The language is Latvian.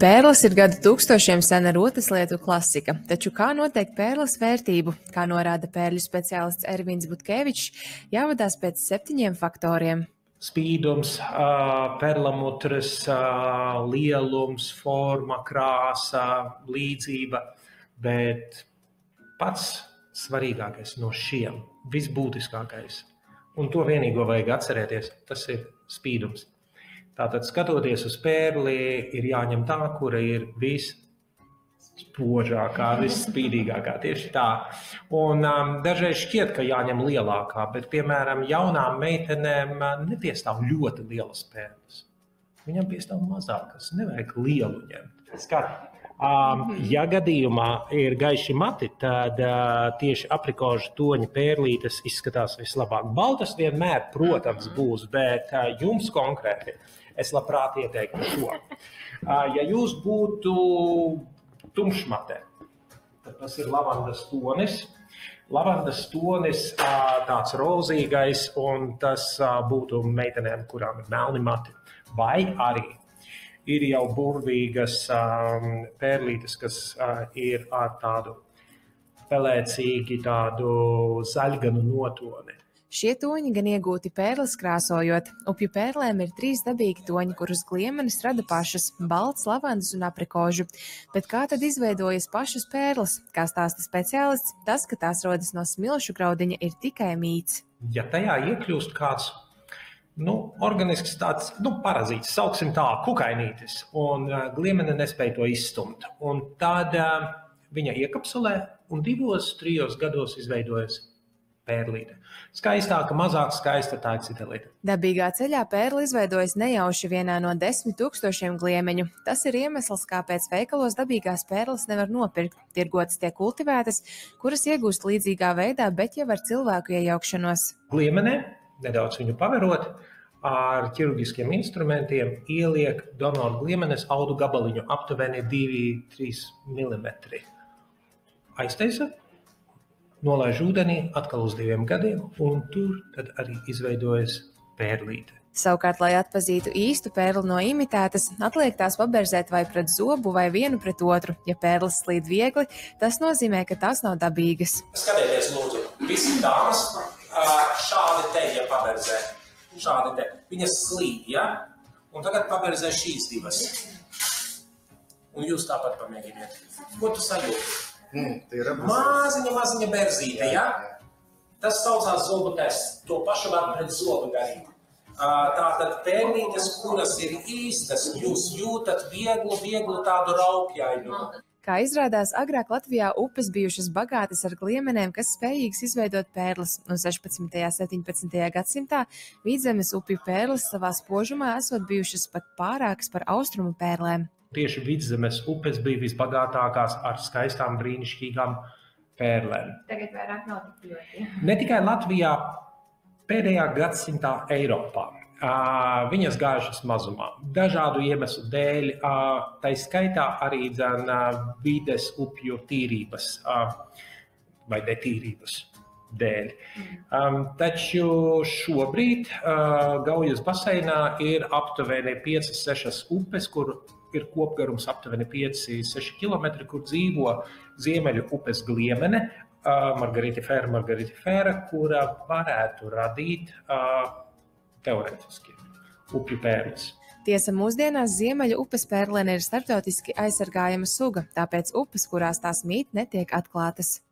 Pērles ir gadu tūkstošiem sena rotaslietu klasika, taču kā noteikt pērles vērtību, kā norāda pērļu speciālists Ervīns Butkevičs, jāvadās pēc 7 faktoriem. Spīdums, perlamutras, lielums, forma, krāsa, līdzība, bet pats svarīgākais no šiem, visbūtiskākais, un to vienīgo vajag atcerēties, tas ir spīdums. Tātad, skatoties uz pērli, ir jāņem tā, kura ir visspožākā, visspīdīgākā, tieši tā. Un dažreiz šķiet, ka jāņem lielākā, bet, piemēram, jaunām meitenēm nepiestāv ļoti lielas pērles. Viņam piestāv mazākas, nevajag lielu ņemt. Ja gadījumā ir gaiši mati, tad tieši aprikožu toņa pērlītes izskatās vislabāk. Baltas vienmēr, protams, būs, bet jums konkrēti es labprāt ieteiktu šo. Ja jūs būtu tumšmate, tad tas ir lavandas tonis. Lavandas tonis tāds rozīgais, un tas būtu meitenēm, kurām ir melni mati. Vai arī ir jau burvīgas pērlītes, kas ir ar tādu pelēcīgi, tādu zaļganu notoni. Šie toņi gan iegūti pērles krāsojot. Upju pērlēm ir 3 dabīgi toņi, kurus gliemenes rada pašas – balts, lavandas un aprikožu. Bet kā tad izveidojas pašas pērles? Kā stāsta speciālists, tas, ka tās rodas no smilšu graudiņa, ir tikai mīts. Ja tajā iekļūst kāds organisks tāds, parazīts, sauksim tā, kukainītis, un gliemene nespēja to izstumt. Un tad viņa iekapsulē un 2-3 gados izveidojas pērlīte. Skaistāka, mazāk skaista, tā ir cita lieta. Dabīgā ceļā pērle izveidojas nejauši vienā no 10 000 gliemeņu. Tas ir iemesls, kāpēc veikalos dabīgās pērles nevar nopirkt. Tirgotas tiek kultivētas, kuras iegūst līdzīgā veidā, bet jau ar cilvēku iejaukšanos. Gliemenē, nedaudz viņu paverot, ar ķirurģiskiem instrumentiem ieliek donoru gliemenes audu gabaliņu aptuveni 2-3 mm. Aiztaisa, nolaiž ūdenī atkal uz 2 gadiem, un tur tad arī izveidojas pērlīte. Savukārt, lai atpazītu īstu pērli no imitētas, atliek tās paberzēt vai pret zobu vai vienu pret otru. Ja pērles slīd viegli, tas nozīmē, ka tās nav dabīgas. Skatieties, lūdzu, visi dāmas šādi te, ja paberzē. Šādi te. Viņas slīd, ja? Un tagad paberzē šīs 2. Un jūs tāpat pamēģiniet. Ko tu sajūti? Maziņa berzīte, ja? Tas saucās zobu tests. To pašu var pret zobu darīt. Tātad pērlītes, kuras ir īstas, jūs jūtat vieglu tādu raupjainu. Kā izrādās, agrāk Latvijā upes bijušas bagātas ar gliemenēm, kas spējīgas izveidot pērles, un 16. un 17. gadsimtā Vidzemes upju pērles savā spožumā esot bijušas pat pārākas par austrumu pērlēm. Tieši Vidzemes upes bija visbagātākās ar skaistām, brīnišķīgām pērlēm. Tagad vairāk nav tik ļoti. Ne tikai Latvijā, pēdējā gadsimtā Eiropā. Viņas gājušas mazumā. Dažādu iemeslu dēļ, tai skaitā arī vides upju tīrības vai netīrības dēļ. Taču šobrīd Gaujas baseinā ir aptuveni 5-6 upes, kur ir kopgarums aptuveni 5-6 km, kur dzīvo Ziemeļu upes gliemene, Margaritifera, kura varētu radīt teorētiski upju pērles. Tiesa, mūsdienās Ziemeļu upes pērlene ir starptautiski aizsargājama suga, tāpēc upes, kurās tās mīt, netiek atklātas.